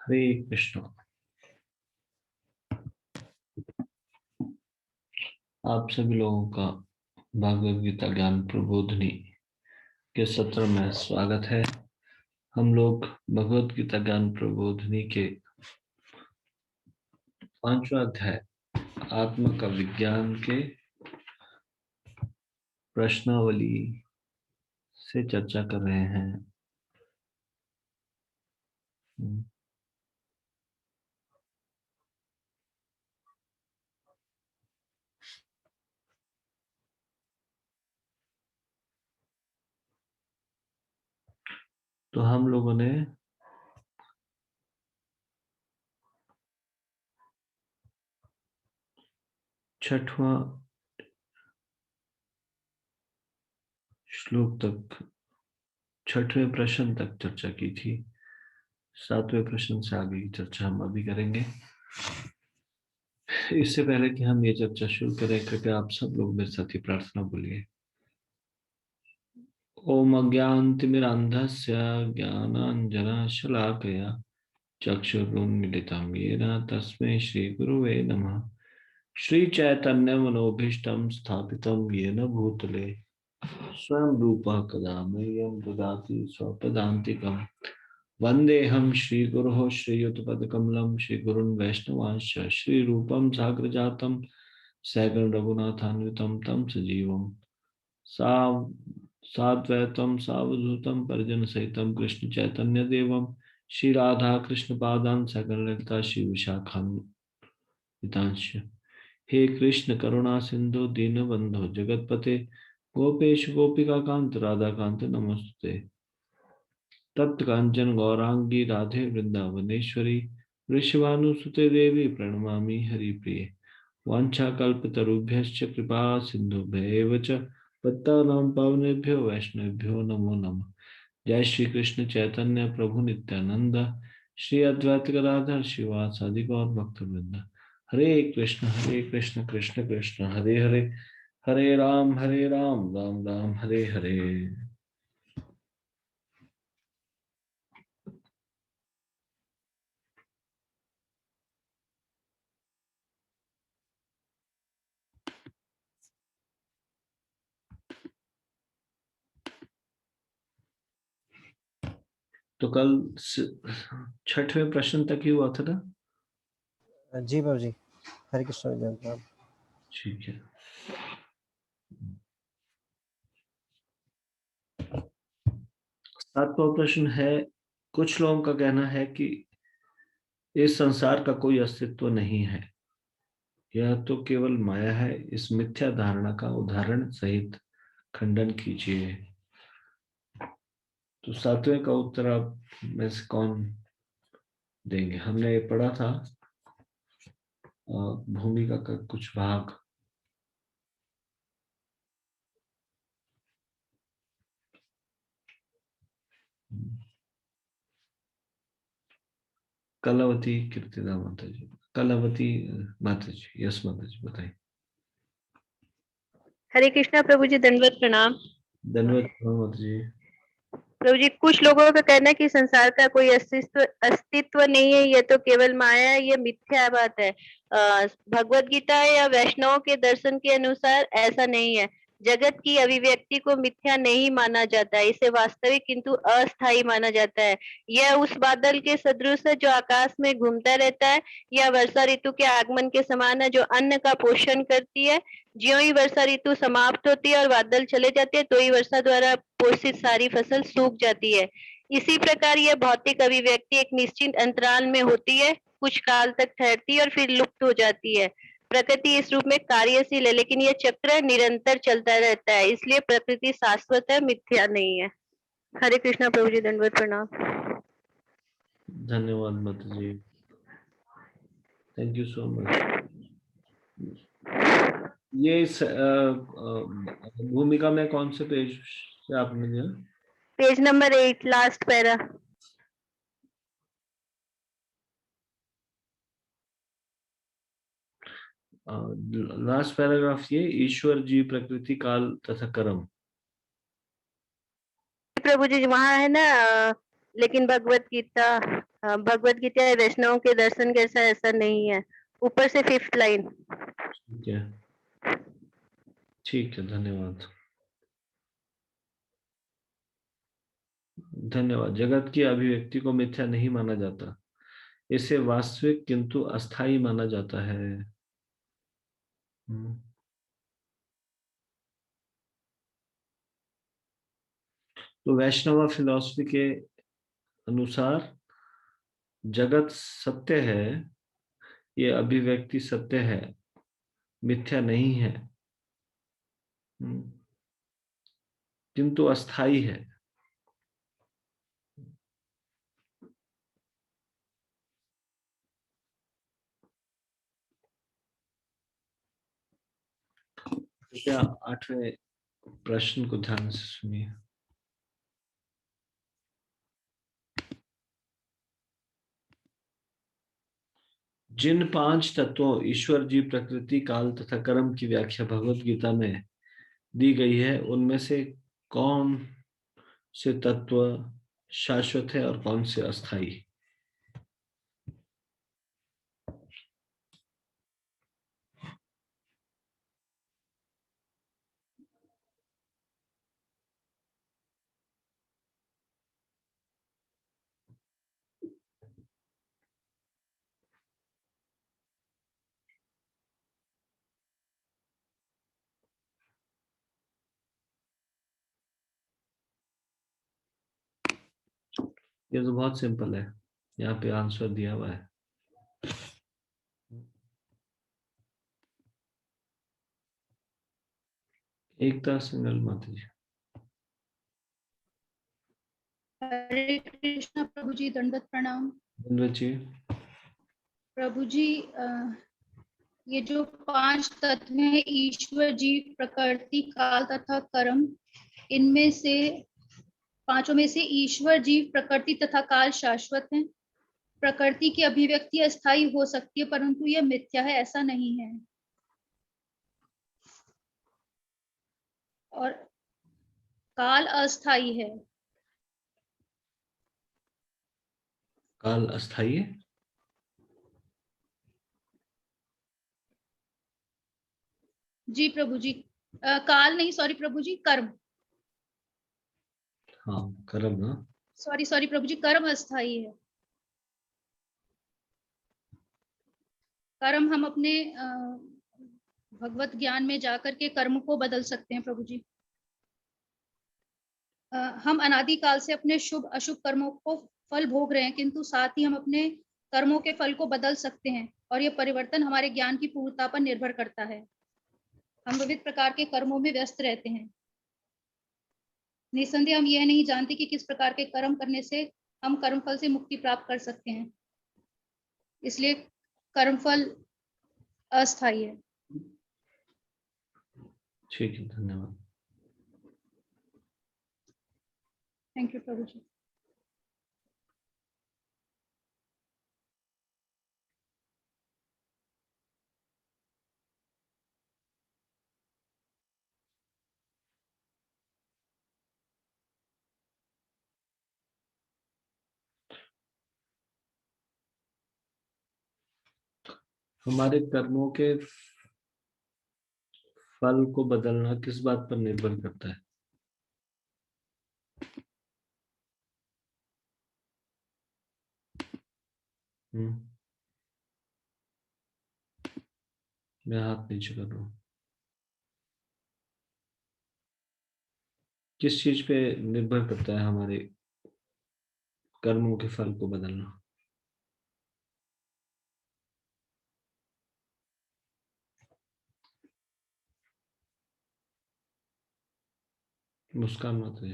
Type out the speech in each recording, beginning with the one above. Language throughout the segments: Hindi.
हरे कृष्ण। आप सभी लोगों का भागवत गीता ज्ञान प्रबोधिनी के सत्र में स्वागत है। हम लोग भगवत गीता ज्ञान प्रबोधिनी के 5वां अध्याय आत्मा का विज्ञान के प्रश्नावली से चर्चा कर रहे हैं। तो हम लोगों ने छठवां श्लोक तक, छठवें प्रश्न तक चर्चा की थी। 7वें प्रश्न से आगे की चर्चा हम अभी करेंगे। इससे पहले कि हम ये चर्चा शुरू करें, कृपया आप सब लोग मेरे साथ ही प्रार्थना बोलिए। ओम अज्ञानतिमिरान्धस्य ज्ञानाञ्जनशलाकया चक्षुरुन्मीलितं येन तस्मै श्रीगुरुवे नमः। श्रीचैतन्यमनोभीष्टं स्थापितं येन भूतले स्वयं रूपः कदा मह्यं ददाति स्वपदान्तिकम्। वन्देऽहं श्रीगुरोः श्रीयुतपदकमलं श्रीगुरुन् वैष्णवांश्च श्रीरूपं साग्रजातं सहगण रघुनाथान्वितं तं सजीवं साद्वैतं सावधूतं परिजनसहितं कृष्ण चैतन्य देवं श्री राधा कृष्ण पादान सहगण ललिता श्री विशाखान्वितांश्च। हे कृष्ण करुणा सिंधु दीनबंधो जगतपते गोपेश गोपिका कांत राधा कांत नमस्ते। तप्त कांचन गौरांगी राधे वृंदावनेश्वरी वृषभानुसुते देवी प्रणमामि हरिप्रिये। वाञ्छाकल्पतरुभ्यश्च कृपा सिन्धुभ्येव च पतितानां पावनेभ्यो वैष्णवेभ्यो नमो नमः। जय श्री कृष्ण चैतन्य प्रभु नित्यानंद श्री अद्वैत गदाधर शिवासादि गौर भक्तवृंद। हरे कृष्ण कृष्ण कृष्ण हरे हरे, हरे राम राम राम हरे हरे। तो कल 6वें प्रश्न तक ही हुआ था ना? जी बाबू जी, हरे कृष्ण। ठीक है। 7वां प्रश्न है, कुछ लोगों का कहना है कि इस संसार का कोई अस्तित्व नहीं है, यह तो केवल माया है। इस मिथ्या धारणा का उदाहरण सहित खंडन कीजिए। तो 7वें का उत्तर आप में से कौन देंगे? हमने ये पढ़ा था भूमिका का कुछ भाग। कलावती कीर्तिदा माता जी, कलावती माता जी, यस माता जी बताइए। हरे कृष्णा प्रभु जी, दंडवत प्रणाम। धन्यवाद माता जी। प्रभु जी, कुछ लोगों का कहना है कि संसार का कोई अस्तित्व नहीं है, यह तो केवल माया है, ये मिथ्या बात है। भगवत गीता या वैष्णव के दर्शन के अनुसार ऐसा नहीं है। जगत की अभिव्यक्ति को मिथ्या नहीं माना जाता है, इसे वास्तविक किंतु अस्थायी माना जाता है। यह उस बादल के सदृश है जो आकाश में घूमता रहता है, या वर्षा ऋतु के आगमन के समान है जो अन्न का पोषण करती है। ज्यों ही वर्षा ऋतु समाप्त होती है और बादल चले जाते हैं, तो ही वर्षा द्वारा पोषित सारी फसल सूख जाती है। इसी प्रकार यह भौतिक अभिव्यक्ति एक निश्चित अंतराल में होती है, कुछ काल तक ठहरती है और फिर लुप्त हो जाती है। प्रकृति इस रूप में कार्यशील है, लेकिन यह चक्र निरंतर चलता रहता है, इसलिए प्रकृति शाश्वत है, मिथ्या नहीं है। हरे कृष्णा प्रभु जी, दंडवत प्रणाम। धन्यवाद माता जी, थैंक यू सो मच। ये भूमिका में कौन से पेज से आपने दिया? Page number 8, last para. Last paragraph, ये ईश्वर जी प्रकृति काल तथा कर्म। प्रभु जी वहाँ है ना, लेकिन भगवत गीता भगवत गीता या वैष्णव के दर्शन कैसा ऐसा नहीं है, ऊपर से 5th लाइन। ठीक है, ठीक है, धन्यवाद। धन्यवाद। जगत की अभिव्यक्ति को मिथ्या नहीं माना जाता, इसे वास्तविक किंतु अस्थाई माना जाता है। तो वैष्णव फिलॉसफी के अनुसार जगत सत्य है, ये अभिव्यक्ति सत्य है, मिथ्या नहीं है, किंतु अस्थाई है। कृपया 8वें प्रश्न को ध्यान से सुनिए। जिन 5 तत्वों ईश्वर, जीव, प्रकृति, काल तथा कर्म की व्याख्या भगवत गीता में दी गई है, उनमें से कौन से तत्व शाश्वत है और कौन से अस्थाई? ये तो बहुत सिंपल है, यहाँ पे आंसर दिया हुआ है। एकता सिंगल माता जी। हरे कृष्णा प्रभु जी, दंडवत प्रणाम। जी। प्रभु जी, ये जो 5 तत्व हैं, ईश्वर, जीव, प्रकृति, काल तथा कर्म, इनमें से 5 में से ईश्वर, जीव, प्रकृति तथा काल शाश्वत हैं। प्रकृति की अभिव्यक्ति अस्थायी हो सकती है, परंतु यह मिथ्या है, ऐसा नहीं है। और काल अस्थायी है। काल अस्थाई है? जी प्रभु जी, काल नहीं, सॉरी प्रभु जी, कर्म। हाँ, कर्म ना। सॉरी प्रभु जी, कर्म अस्थायी है। कर्म हम अपने भगवत ज्ञान में जाकर के कर्म को बदल सकते हैं प्रभु जी। हम अनादिकाल से अपने शुभ अशुभ कर्मों को फल भोग रहे हैं, किंतु साथ ही हम अपने कर्मों के फल को बदल सकते हैं, और यह परिवर्तन हमारे ज्ञान की पूर्णता पर निर्भर करता है। हम विविध प्रकार के कर्मों में व्यस्त रहते हैं। निसंदेह हम यह नहीं जानते कि किस प्रकार के कर्म करने से हम कर्मफल से मुक्ति प्राप्त कर सकते हैं, इसलिए कर्मफल अस्थायी है। ठीक है, धन्यवाद। थैंक यू प्रभु जी। हमारे कर्मों के फल को बदलना किस बात पर निर्भर करता है? मैं हाथ नीचे कर रहा हूँ। किस चीज पे निर्भर करता है हमारे कर्मों के फल को बदलना? मुस्कान माता जी।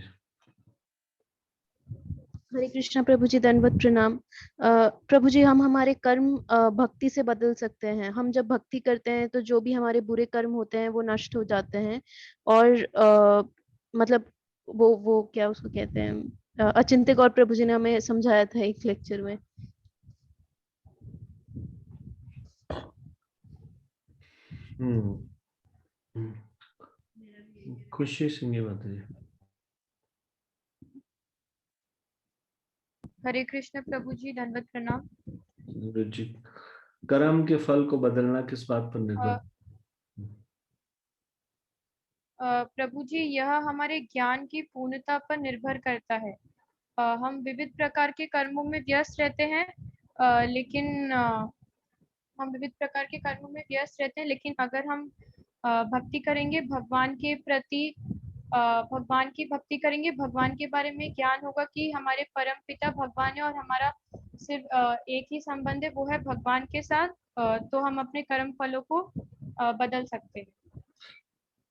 हरे कृष्णा प्रभु जी, दंडवत प्रणाम। प्रभु जी, हम हमारे कर्म भक्ति से बदल सकते हैं। हम जब भक्ति करते हैं तो जो भी हमारे बुरे कर्म होते हैं वो नष्ट हो जाते हैं, और मतलब वो क्या उसको कहते हैं, अचिंत्य गौर प्रभु जी ने हमें समझाया था एक लेक्चर में। खुशी सिंह माता जी। हरे कृष्ण प्रभु जी, दंडवत प्रणाम। रुचि, कर्म के फल को बदलना किस बात पर निर्भर? प्रभु जी, यह हमारे ज्ञान की पूर्णता पर निर्भर करता है। हम विविध प्रकार के कर्मों में व्यस्त रहते हैं, लेकिन हम विविध प्रकार के कर्मों में व्यस्त रहते हैं, लेकिन अगर हम भक्ति करेंगे भगवान के प्रति, भगवान की भक्ति करेंगे, भगवान के बारे में ज्ञान होगा कि हमारे परम पिता भगवान है और हमारा सिर्फ एक ही संबंध है, वो है भगवान के साथ, तो हम अपने कर्म फलों को बदल सकते हैं।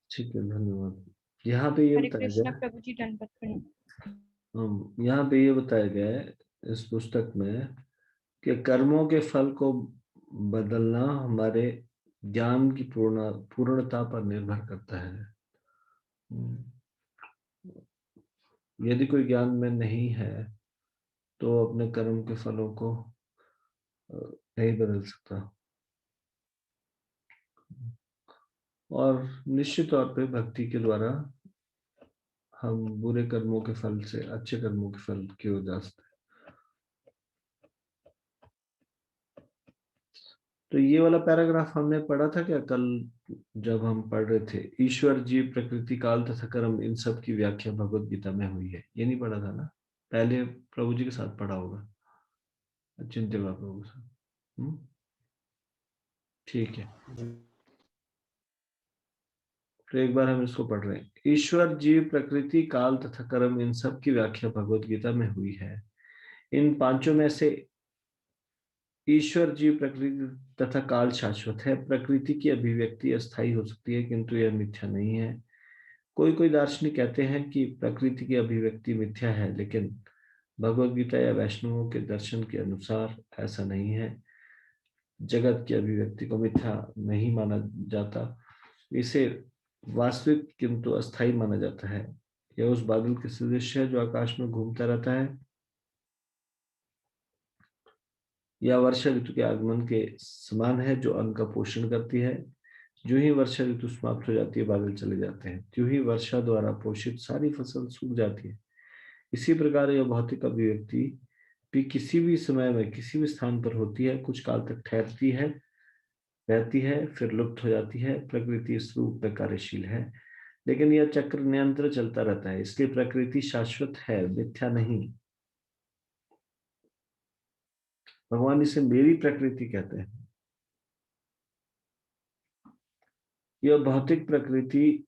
ठीक है, धन्यवाद। यहाँ पे ये हरे बताया कृष्ण गया, प्रभु जी, दंडवत प्रणाम। यहाँ पे ये बताया गया है इस पुस्तक में कि कर्मों के फल को बदलना हमारे ज्ञान की पूर्णता पर निर्भर करता है। यदि कोई ज्ञान में नहीं है तो अपने कर्म के फलों को नहीं बदल सकता, और निश्चित तौर पे भक्ति के द्वारा हम बुरे कर्मों के फल से अच्छे कर्मों के फल की ओर जा सकते हैं। तो ये वाला पैराग्राफ हमने पढ़ा था क्या कल जब हम पढ़ रहे थे? ईश्वर, जीव, प्रकृति, काल तथा कर्म, इन सब की व्याख्या भगवत गीता में हुई है। ये नहीं पढ़ा था ना? पहले प्रभु जी के साथ पढ़ा होगा, चिंतन प्रभु के साथ। ठीक है, तो एक बार हम इसको पढ़ रहे हैं। ईश्वर, जीव, प्रकृति, काल तथा कर्म, इन सब की व्याख्या भगवत गीता में हुई है। इन पांचों में से ईश्वर, जीव, प्रकृति तथा काल शाश्वत है। प्रकृति की अभिव्यक्ति अस्थायी हो सकती है किंतु यह मिथ्या नहीं है। कोई दार्शनिक कहते हैं कि प्रकृति की अभिव्यक्ति मिथ्या है, लेकिन भगवत गीता या वैष्णवों के दर्शन के अनुसार ऐसा नहीं है। जगत की अभिव्यक्ति को मिथ्या नहीं माना जाता, इसे वास्तविक किंतु अस्थायी माना जाता है। यह उस बादल के सदृश है जो आकाश में घूमता रहता है, या वर्षा ऋतु के आगमन के समान है जो अन्न का पोषण करती है। जो ही वर्षा ऋतु समाप्त हो जाती है, बादल चले जाते हैं, त्यों ही वर्षा द्वारा पोषित सारी फसल सूख जाती है। इसी प्रकार यह भौतिक अभिव्यक्ति भी किसी भी समय में किसी भी स्थान पर होती है, कुछ काल तक ठहरती है, रहती है, फिर लुप्त हो जाती है। प्रकृति इस रूप में कार्यशील है, लेकिन यह चक्र निरंतर चलता रहता है, इसलिए प्रकृति शाश्वत है, मिथ्या नहीं। भगवान इसे मेरी प्रकृति कहते हैं। यह भौतिक प्रकृति,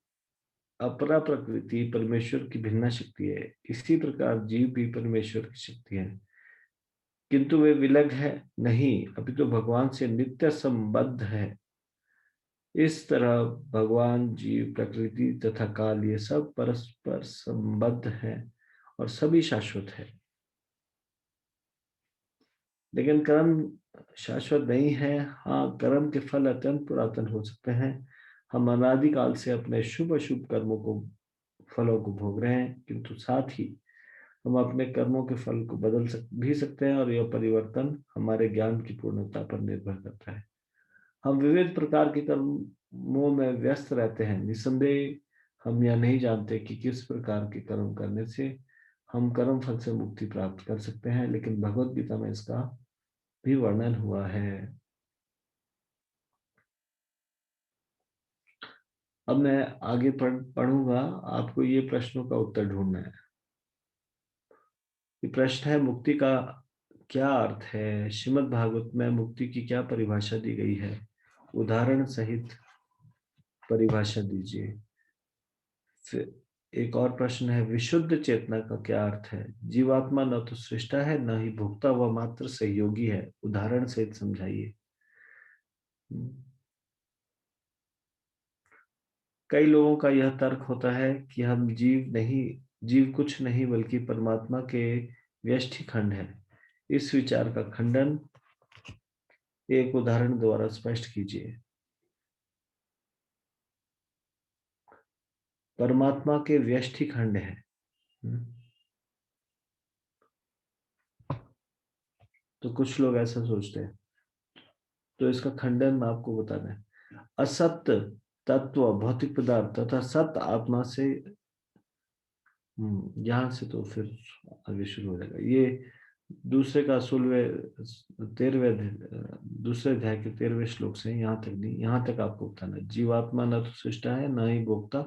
अपरा प्रकृति परमेश्वर की भिन्न शक्ति है। इसी प्रकार जीव भी परमेश्वर की शक्ति है, किंतु वे विलग है नहीं, अभी तो भगवान से नित्य संबद्ध है। इस तरह भगवान, जीव, प्रकृति तथा काल, ये सब परस्पर संबद्ध है और सभी शाश्वत है। लेकिन कर्म शाश्वत नहीं है। हाँ, कर्म के फल अत्यंत पुरातन हो सकते हैं। हम अनादिकाल से अपने शुभ अशुभ कर्मों को, फलों को भोग रहे हैं, किंतु साथ ही हम अपने कर्मों के फल को बदल भी सकते हैं, और यह परिवर्तन हमारे ज्ञान की पूर्णता पर निर्भर करता है। हम विविध प्रकार के कर्मों में व्यस्त रहते हैं। निसंदेह हम यह नहीं जानते कि किस प्रकार के कर्म करने से हम कर्म फल से मुक्ति प्राप्त कर सकते हैं, लेकिन भगवत गीता में इसका भी वर्णन हुआ है। अब मैं आगे पढ़ूंगा, आपको ये प्रश्नों का उत्तर ढूंढना है। ये प्रश्न है, मुक्ति का क्या अर्थ है? श्रीमद् भागवत में मुक्ति की क्या परिभाषा दी गई है? उदाहरण सहित परिभाषा दीजिए। फिर एक और प्रश्न है, विशुद्ध चेतना का क्या अर्थ है? जीवात्मा न तो सृष्टा है, न ही भोक्ता, वह मात्र सहयोगी है। उदाहरण सहित समझाइए। कई लोगों का यह तर्क होता है कि हम जीव कुछ नहीं बल्कि परमात्मा के व्यष्टि खंड है। इस विचार का खंडन एक उदाहरण द्वारा स्पष्ट कीजिए। परमात्मा के व्यष्टि खंड है, तो कुछ लोग ऐसा सोचते हैं, तो इसका खंडन मैं आपको बताना है। असत्य तत्व, भौतिक पदार्थ तथा सत्य आत्मा से, यहां से तो फिर आगे शुरू हो जाएगा। ये दूसरे का 13वें अध्याय के 13वें श्लोक से यहाँ तक नहीं, यहाँ तक आपको बताना है। जीवात्मा न तो सृष्टा है, न ही भोक्ता,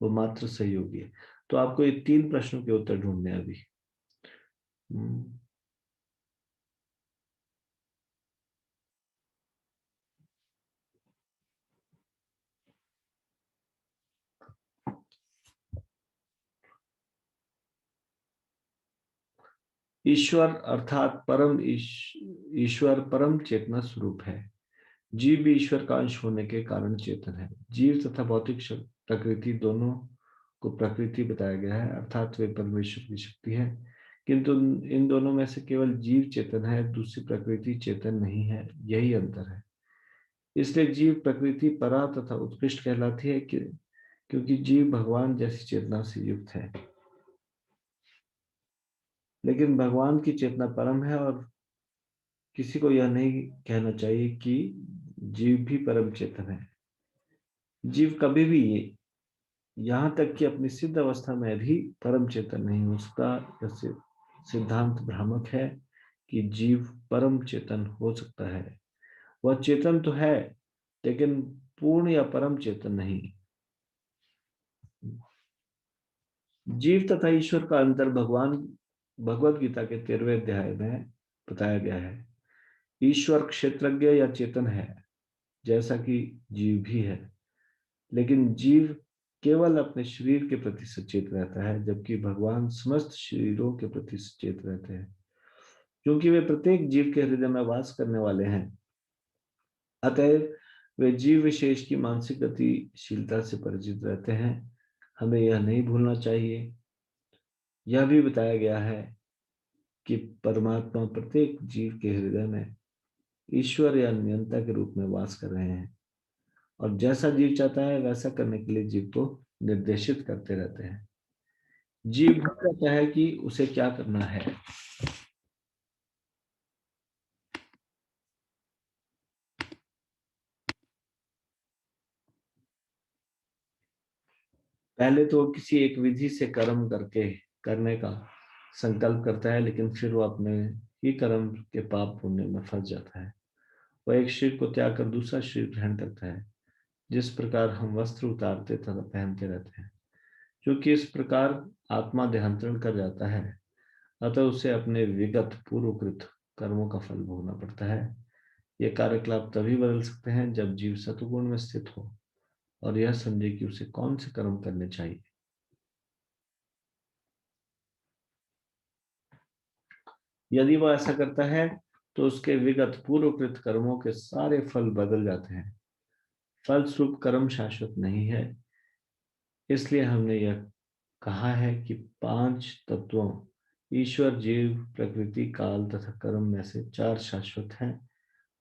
वो मात्र सहयोगी है। तो आपको ये 3 प्रश्नों के उत्तर ढूंढने हैं अभी। ईश्वर अर्थात ईश्वर परम चेतना स्वरूप है। जीव भी ईश्वर का अंश होने के कारण चेतन है। जीव तथा भौतिक प्रकृति दोनों को प्रकृति बताया गया है, अर्थात वे परमेश्वर की शक्ति है। किंतु इन दोनों में से केवल जीव चेतन है, दूसरी प्रकृति चेतन नहीं है, यही अंतर है। इसलिए जीव प्रकृति परा तथा उत्कृष्ट कहलाती है क्योंकि जीव भगवान जैसी चेतना से युक्त है। लेकिन भगवान की चेतना परम है और किसी को यह नहीं कहना चाहिए कि जीव भी परम चेतन है। जीव कभी भी यहाँ तक कि अपनी सिद्ध अवस्था में भी परम चेतन नहीं हो सकता। यह सिद्धांत भ्रामक है कि जीव परम चेतन हो सकता है। वह चेतन तो है, लेकिन पूर्ण या परम चेतन नहीं। जीव तथा ईश्वर का अंतर भगवद गीता के 13वें अध्याय में बताया गया है। ईश्वर क्षेत्रज्ञ या चेतन है, जैसा कि जीव भी है, लेकिन जीव केवल अपने शरीर के प्रति सचेत रहता है, जबकि भगवान समस्त शरीरों के प्रति सचेत रहते हैं। क्योंकि वे प्रत्येक जीव के हृदय में वास करने वाले हैं, अतएव वे जीव विशेष की मानसिक गतिशीलता से परिचित रहते हैं। हमें यह नहीं भूलना चाहिए। यह भी बताया गया है कि परमात्मा प्रत्येक जीव के हृदय में ईश्वर या नियंता के रूप में वास कर रहे हैं, और जैसा जीव चाहता है वैसा करने के लिए जीव को निर्देशित करते रहते हैं। जीव कहता है कि उसे क्या करना है। पहले तो किसी एक विधि से कर्म करने का संकल्प करता है, लेकिन फिर वो अपने ही कर्म के पाप पुण्य में फंस जाता है। वह एक शरीर को त्याग कर दूसरा शरीर ग्रहण करता है, जिस प्रकार हम वस्त्र उतारते तथा पहनते रहते हैं। क्योंकि इस प्रकार आत्मा देहांतरण कर जाता है, अतः उसे अपने विगत पूर्वकृत कर्मों का फल भोगना पड़ता है। ये कार्यकलाप तभी बदल सकते हैं जब जीव सतुगुण में स्थित हो और यह समझे कि उसे कौन से कर्म करने चाहिए। यदि वह ऐसा करता है तो उसके विगत पूर्वकृत कर्मों के सारे फल बदल जाते हैं। फलस्वरूप कर्म शाश्वत नहीं है। इसलिए हमने यह कहा है कि 5 तत्वों ईश्वर, जीव, प्रकृति, काल तथा कर्म में से 4 शाश्वत हैं।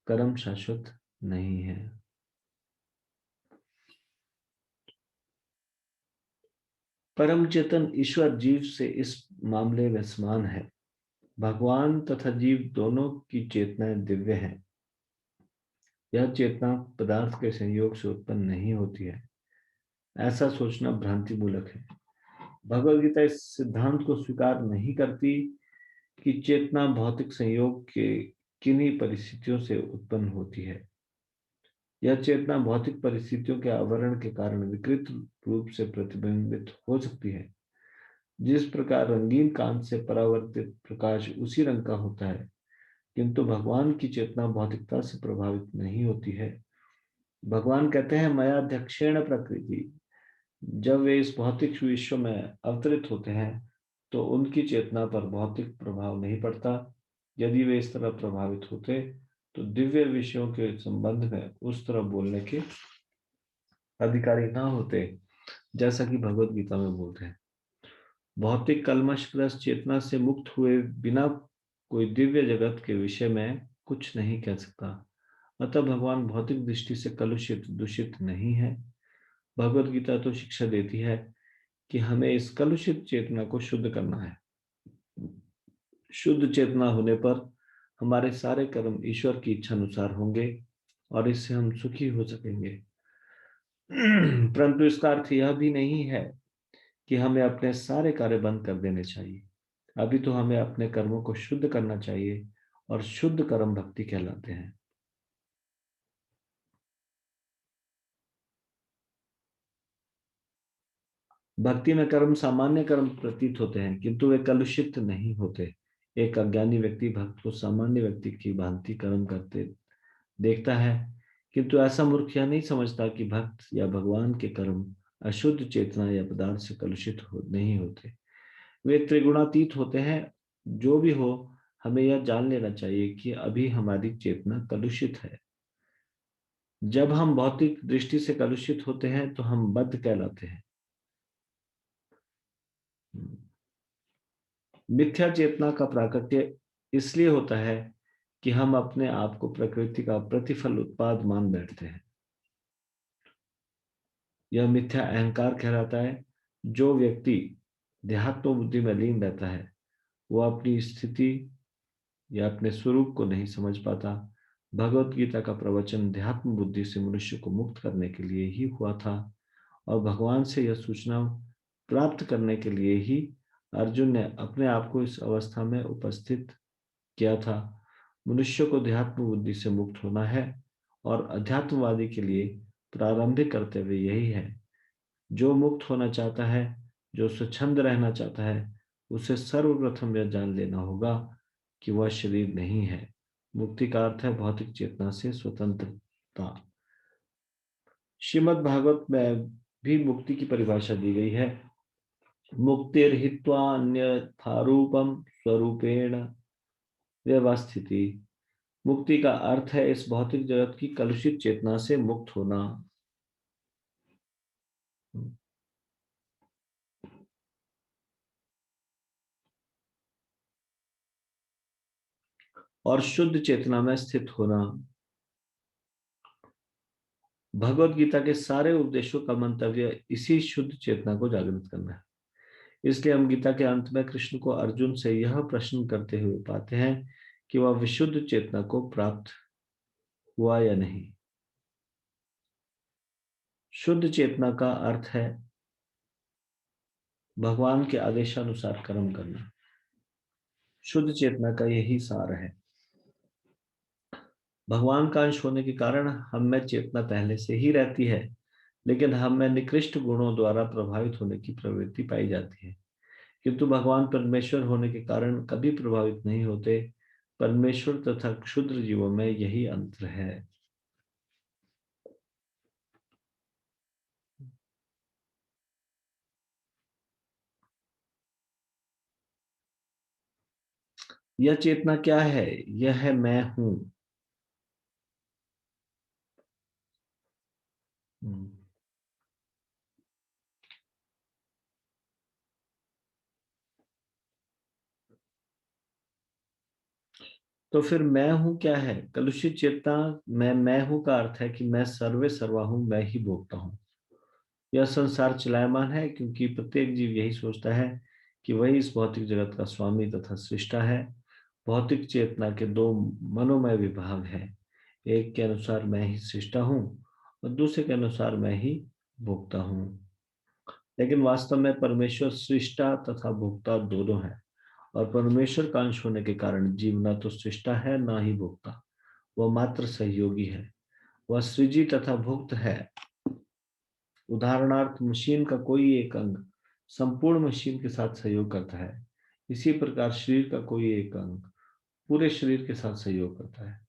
कर्म शाश्वत नहीं है। परम चेतन ईश्वर जीव से इस मामले में समान है। भगवान तथा जीव दोनों की चेतनाएं दिव्य हैं। यह चेतना पदार्थ के संयोग से उत्पन्न नहीं होती है, ऐसा सोचना भ्रांति मूलक है। भगवद गीता इस सिद्धांत को स्वीकार नहीं करती कि चेतना भौतिक संयोग के किन्हीं परिस्थितियों से उत्पन्न होती है। यह चेतना भौतिक परिस्थितियों के आवरण के कारण विकृत रूप से प्रतिबिंबित हो सकती है। जिस प्रकार रंगीन कांच से परावर्तित प्रकाश उसी रंग का होता है, किंतु भगवान की चेतना भौतिकता से प्रभावित नहीं होती है। भगवान कहते हैं, मया अध्यक्षेण प्रकृति। जब वे इस भौतिक विश्व में अवतरित होते हैं तो उनकी चेतना पर भौतिक प्रभाव नहीं पड़ता। यदि वे इस तरह प्रभावित होते तो दिव्य विषयों के संबंध में उस तरह बोलने के अधिकारी ना होते, जैसा कि भगवद गीता में बोलते हैं। भौतिक कल्मशग्रस्त चेतना से मुक्त हुए बिना कोई दिव्य जगत के विषय में कुछ नहीं कह सकता। अतः भगवान भौतिक दृष्टि से कलुषित दूषित नहीं है। भगवद गीता तो शिक्षा देती है कि हमें इस कलुषित चेतना को शुद्ध करना है। शुद्ध चेतना होने पर हमारे सारे कर्म ईश्वर की इच्छा अनुसार होंगे और इससे हम सुखी हो सकेंगे। परंतु इसका अर्थ यह भी नहीं है कि हमें अपने सारे कार्य बंद कर देने चाहिए। अभी तो हमें अपने कर्मों को शुद्ध करना चाहिए और शुद्ध कर्म भक्ति कहलाते हैं। भक्ति में कर्म सामान्य कर्म प्रतीत होते हैं, किंतु वे कलुषित नहीं होते। एक अज्ञानी व्यक्ति भक्त को सामान्य व्यक्ति की भांति कर्म करते देखता है, किंतु ऐसा मूर्ख यह नहीं समझता कि भक्त या भगवान के कर्म अशुद्ध चेतना या पदार्थ से कलुषित नहीं होते। वे त्रिगुणातीत होते हैं। जो भी हो, हमें यह जान लेना चाहिए कि अभी हमारी चेतना कलुषित है। जब हम भौतिक दृष्टि से कलुषित होते हैं तो हम बद्ध कहलाते हैं। मिथ्या चेतना का प्राकट्य इसलिए होता है कि हम अपने आप को प्रकृति का प्रतिफल उत्पाद मान बैठते हैं। यह मिथ्या अहंकार कहलाता है। जो व्यक्ति देहात्म बुद्धि में लीन रहता है वह अपनी स्थिति या अपने स्वरूप को नहीं समझ पाता। भगवत गीता का प्रवचन देहात्म बुद्धि से मनुष्य को मुक्त करने के लिए ही हुआ था और भगवान से यह सूचना प्राप्त करने के लिए ही अर्जुन ने अपने आप को इस अवस्था में उपस्थित किया था। मनुष्य को देहात्म बुद्धि से मुक्त होना है और अध्यात्मवादी के लिए प्रारंभिक कर्तव्य यही है। जो मुक्त होना चाहता है, जो स्वच्छंद रहना चाहता है, उसे सर्वप्रथम यह जान लेना होगा कि वह शरीर नहीं है। मुक्ति का अर्थ है भौतिक चेतना से स्वतंत्रता। श्रीमद् भागवत में भी मुक्ति की परिभाषा दी गई है। मुक्तिर्हित्वा अन्यथा रूपम स्वरूपेण व्यवस्थिति। मुक्ति का अर्थ है इस भौतिक जगत की कलुषित चेतना से मुक्त होना। और शुद्ध चेतना में स्थित होना। भगवत गीता के सारे उपदेशों का मंतव्य इसी शुद्ध चेतना को जागृत करना है। इसलिए हम गीता के अंत में कृष्ण को अर्जुन से यह प्रश्न करते हुए पाते हैं कि वह विशुद्ध चेतना को प्राप्त हुआ या नहीं। शुद्ध चेतना का अर्थ है भगवान के आदेशानुसार कर्म करना। शुद्ध चेतना का यही सार है। भगवान का अंश होने के कारण हम में चेतना पहले से ही रहती है, लेकिन हम में निकृष्ट गुणों द्वारा प्रभावित होने की प्रवृत्ति पाई जाती है। किंतु भगवान परमेश्वर होने के कारण कभी प्रभावित नहीं होते। परमेश्वर तथा क्षुद्र जीवों में यही अंतर है। यह चेतना क्या है? यह है मैं हूं। तो फिर मैं हूं क्या है? कलुषित चेतना में मैं हूं का अर्थ है कि मैं सर्वे सर्वा हूं, मैं ही भोगता हूं। यह संसार चलायमान है क्योंकि प्रत्येक जीव यही सोचता है कि वही इस भौतिक जगत का स्वामी तथा सृष्टा है। भौतिक चेतना के दो मनोमय विभाग हैं। एक के अनुसार मैं ही सृष्टा हूं और दूसरे के अनुसार मैं ही भोगता हूं। लेकिन वास्तव में परमेश्वर सृष्टा तथा भोक्ता दोनों है और परमेश्वर का अंश होने के कारण जीव न तो सृष्टा है न ही भोक्ता। वह मात्र सहयोगी है। वह सृजी तथा भुक्त है। उदाहरणार्थ, मशीन का कोई एक अंग संपूर्ण मशीन के साथ सहयोग करता है। इसी प्रकार शरीर का कोई एक अंग पूरे शरीर के साथ सहयोग करता है।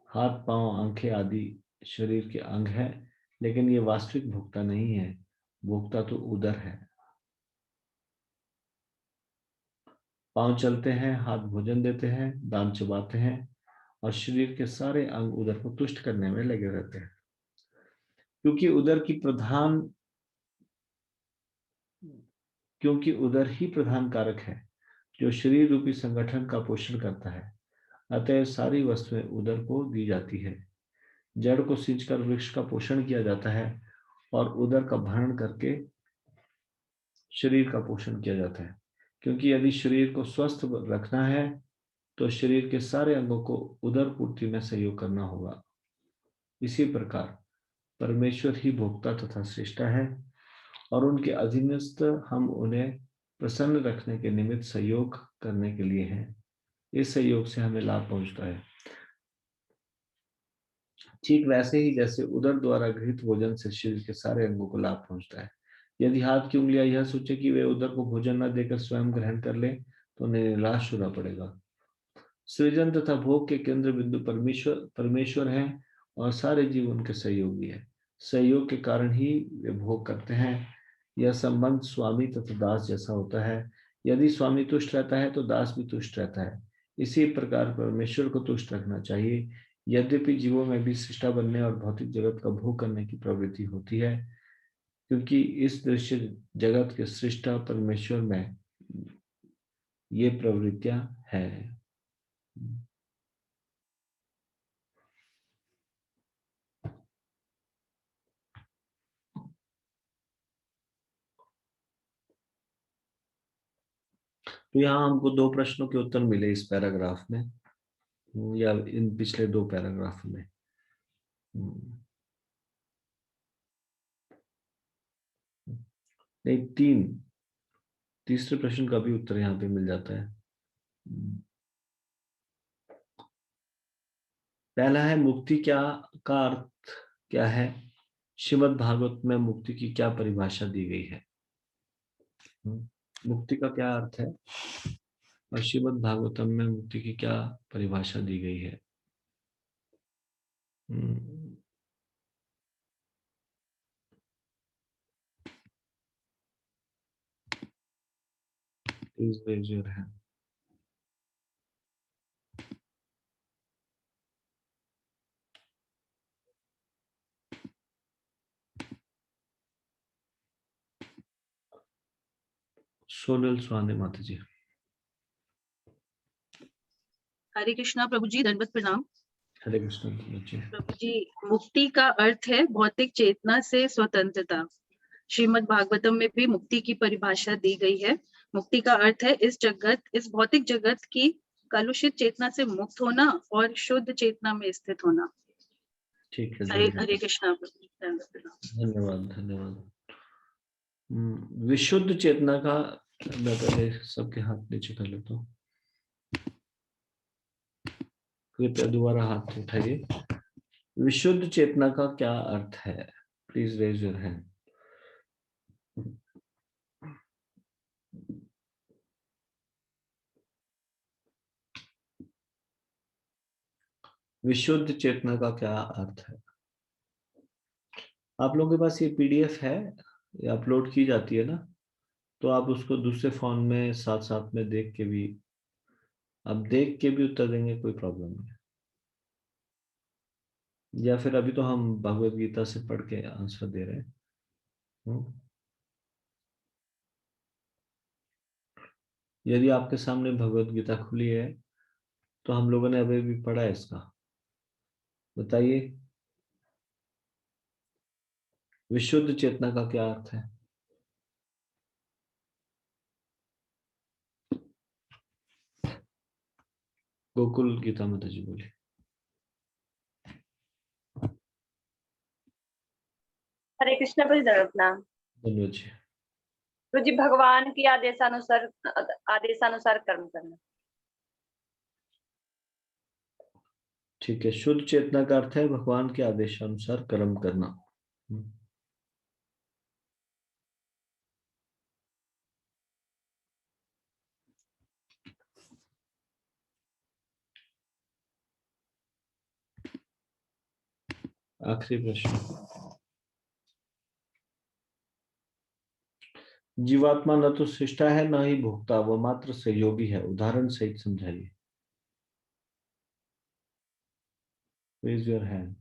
हाथ, पांव, आंखें आदि शरीर के अंग हैं, लेकिन ये वास्तविक भोक्ता नहीं है। भोक्ता तो उदर है। पांव चलते हैं, हाथ भोजन देते हैं, दांत चबाते हैं और शरीर के सारे अंग उदर को तुष्ट करने में लगे रहते हैं। क्योंकि उदर ही प्रधान कारक है जो शरीर रूपी संगठन का पोषण करता है। अतः सारी वस्तुएं उदर को दी जाती है। जड़ को सींचकर वृक्ष का पोषण किया जाता है और उदर का भरण करके शरीर का पोषण किया जाता है। क्योंकि यदि शरीर को स्वस्थ रखना है तो शरीर के सारे अंगों को उदर पूर्ति में सहयोग करना होगा। इसी प्रकार परमेश्वर ही भोक्ता तथा सृष्टा है और उनके अधीनस्थ हम उन्हें प्रसन्न रखने के निमित्त सहयोग करने के लिए है। इस सहयोग से हमें लाभ पहुंचता है। ठीक वैसे ही जैसे उदर द्वारा गृहीत भोजन से शरीर के सारे अंगों को लाभ पहुंचता है। यदि हाथ की उंगलियां यह सोचे कि वे उदर को भोजन न देकर स्वयं ग्रहण कर ले तो उन्हें निराश होना पड़ेगा। सृजन तथा भोग के केंद्र बिंदु परमेश्वर है और सारे जीव उनके सहयोगी है। सहयोग के कारण ही वे भोग करते हैं। यह संबंध स्वामी तथा दास जैसा होता है। यदि स्वामी तुष्ट रहता है तो दास भी तुष्ट रहता है। इसी प्रकार परमेश्वर को तुष्ट रखना चाहिए। यद्यपि जीवों में भी सृष्टा बनने और भौतिक जगत का भोग करने की प्रवृत्ति होती है, क्योंकि इस दृश्य जगत के सृष्टा परमेश्वर में ये प्रवृत्तियां हैं। तो यहाँ हमको दो प्रश्नों के उत्तर मिले इस पैराग्राफ में, या इन पिछले दो पैराग्राफ में। नहीं, तीसरे प्रश्न का भी उत्तर यहाँ पे मिल जाता है। पहला है मुक्ति क्या का अर्थ क्या है। श्रीमद् भागवत में मुक्ति की क्या परिभाषा दी गई है। मुक्ति का क्या अर्थ है और श्रीमद् भागवतम में मुक्ति की क्या परिभाषा दी गई है। Please raise your hand. Sonal Svane माता जी। हरे कृष्णा प्रभु जी, दंडवत प्रणाम। हरे कृष्ण जी। प्रभु जी, मुक्ति का अर्थ है भौतिक चेतना से स्वतंत्रता। श्रीमद् भागवतम में भी मुक्ति की परिभाषा दी गई है। मुक्ति का अर्थ है इस भौतिक जगत की कलुषित चेतना से मुक्त होना और शुद्ध चेतना में स्थित होना। ठीक है, हरे कृष्णा प्रभु जी, दंडवत प्रणाम। धन्यवाद धन्यवाद। विशुद्ध चेतना का, मैं पहले सबके हाथ नीचे कर लेता हूँ। कृपया दोबारा हाथ उठाइए। विशुद्ध चेतना का क्या अर्थ है। Please raise your hand. विशुद्ध चेतना का क्या अर्थ है। आप लोगों के पास ये पीडीएफ है, ये अपलोड की जाती है ना, तो आप उसको दूसरे फोन में साथ साथ में देख के भी, आप देख के भी उत्तर देंगे, कोई प्रॉब्लम नहीं। या फिर अभी तो हम भगवत गीता से पढ़ के आंसर दे रहे हैं। यदि आपके सामने भगवत गीता खुली है तो हम लोगों ने अभी भी पढ़ा है इसका, बताइए विशुद्ध चेतना का क्या अर्थ है। गोकुल गीता माता जी बोले। हरे कृष्ण प्रभु, प्रणाम। धन्यवाद जी। तो जी भगवान की आदेशानुसार कर्म करना। ठीक है, शुद्ध चेतना का अर्थ है भगवान के आदेशानुसार कर्म करना। आखिरी प्रश्न। जीवात्मा न तो सृष्टा है न ही भोक्ता, वो मात्र सहयोगी है। उदाहरण सहित समझाइए। Raise your hand.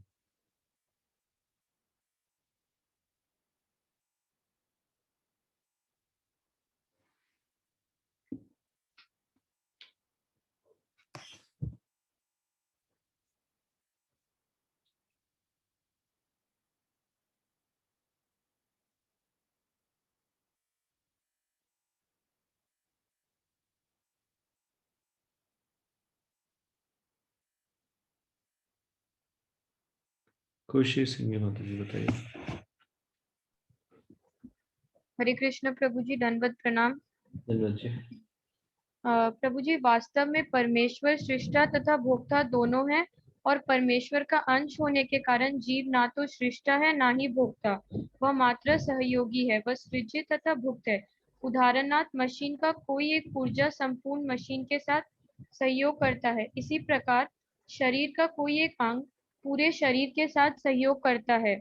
Khushi Singh माता जी बताइए। हरे कृष्ण प्रभु जी, दंडवत प्रणाम। धन्यवाद जी। प्रभु जी, वास्तव में परमेश्वर सृष्टा तथा भोक्ता दोनों है, और परमेश्वर का अंश होने के कारण जीव ना तो सृष्टा है ना ही भोक्ता, वह मात्र सहयोगी है, वह सृजित तथा भुक्त है। उदाहरणार्थ, मशीन का कोई एक पुर्जा संपूर्ण मशीन के साथ सहयोग करता है। इसी प्रकार शरीर का कोई एक अंग पूरे शरीर के साथ सहयोग करता है।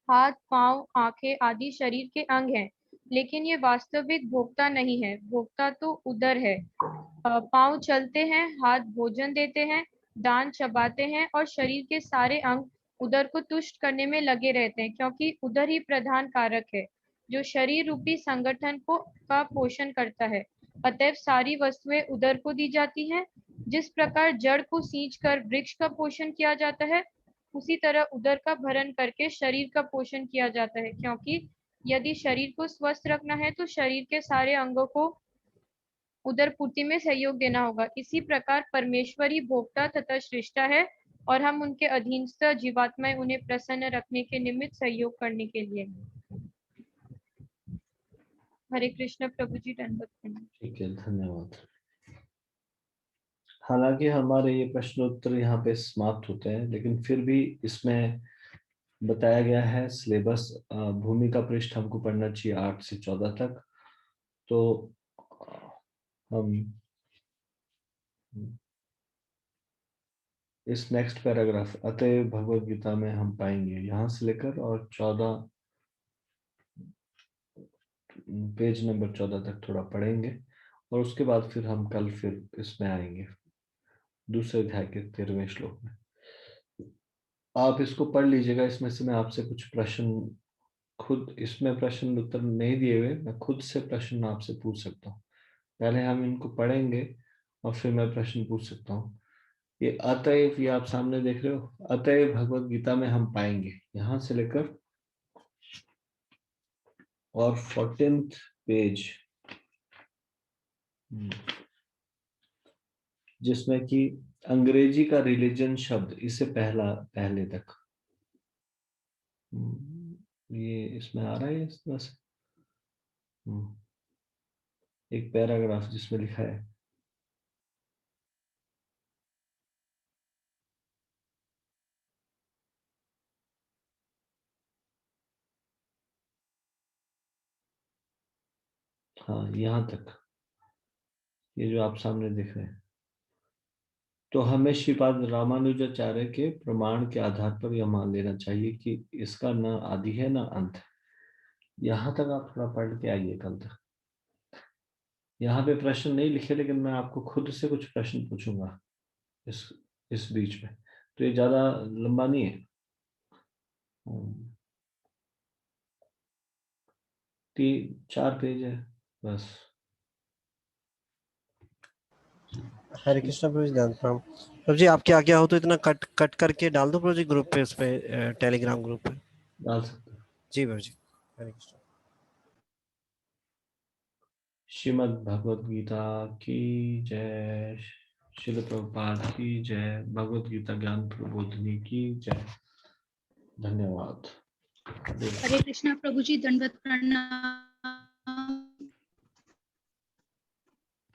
हाथ, पांव, आंखें आदि शरीर के अंग हैं, लेकिन ये वास्तविक भोक्ता नहीं है। भोक्ता तो उदर है। पांव चलते हैं, हाथ भोजन देते हैं, दांत चबाते हैं, और शरीर के सारे अंग उदर को तुष्ट करने में लगे रहते हैं, क्योंकि उदर ही प्रधान कारक है जो शरीर रूपी संगठन का पोषण करता है। अतएव सारी वस्तुएं उदर को दी जाती हैं। जिस प्रकार जड़ को सींचकर वृक्ष का पोषण किया जाता है, उसी तरह उदर का भरण करके शरीर का पोषण किया जाता है, क्योंकि यदि शरीर को स्वस्थ रखना है तो शरीर के सारे अंगों को उदर पूर्ति में सहयोग देना होगा। इसी प्रकार परमेश्वर ही भोक्ता तथा सृष्टा है, और हम उनके अधीनस्थ जीवात्माएं उन्हें प्रसन्न रखने के निमित्त सहयोग करने के लिए। हरे कृष्ण प्रभु जी, दंडवत प्रणाम। ठीक है, धन्यवाद। हालांकि हमारे ये प्रश्न उत्तर यहाँ पे समाप्त होते हैं, लेकिन फिर भी इसमें बताया गया है सिलेबस। भूमि का पृष्ठ हमको पढ़ना चाहिए 8 से 14 तक। तो हम इस नेक्स्ट पैराग्राफ अतएव भगवद गीता में हम पाएंगे, यहाँ से लेकर और 14 पेज नंबर 14 तक थोड़ा पढ़ेंगे, और उसके बाद फिर हम कल फिर इसमें आएंगे दूसरे अध्याय के 13वें श्लोक में। आप इसको पढ़ लीजिएगा। इसमें से मैं आपसे कुछ प्रश्न खुद, इसमें प्रश्न उत्तर नहीं दिए हुए, मैं खुद से प्रश्न आपसे पूछ सकता हूँ। पहले हम इनको पढ़ेंगे और फिर मैं प्रश्न पूछ सकता हूँ। ये अतएव, ये आप सामने देख रहे हो, अतएव भगवद गीता में हम पाएंगे यहाँ से लेकर और 14th पेज, जिसमें कि अंग्रेजी का रिलीजन शब्द इससे पहले तक ये इसमें आ रहा है इस तरह से एक पैराग्राफ जिसमें लिखा है हाँ यहाँ तक, ये जो आप सामने देख रहे हैं। तो हमें श्रीपाद रामानुजाचार्य के प्रमाण के आधार पर यह मान लेना चाहिए कि इसका न आदि है न अंत है। यहाँ तक आप थोड़ा पढ़ के आइए कल तक। यहाँ पे प्रश्न नहीं लिखे, लेकिन मैं आपको खुद से कुछ प्रश्न पूछूंगा इस बीच में, तो ये ज्यादा लंबा नहीं है। 3-4 पेज है बस। हरे कृष्णा प्रभु जी, ध्यान प्रणाम। प्रभु जी, आपकी आज्ञा हो तो इतना कट करके डाल दो प्रभु जी ग्रुप पे, उस पे टेलीग्राम ग्रुप पे डाल सकते हैं जी प्रभु जी। हरे कृष्णा। श्रीमद् भगवद गीता की जय। श्रील प्रभुपाद की जय। भगवद गीता ज्ञान प्रबोधिनी की जय। धन्यवाद। हरे कृष्णा प्रभु जी, दंडवत प्रणाम।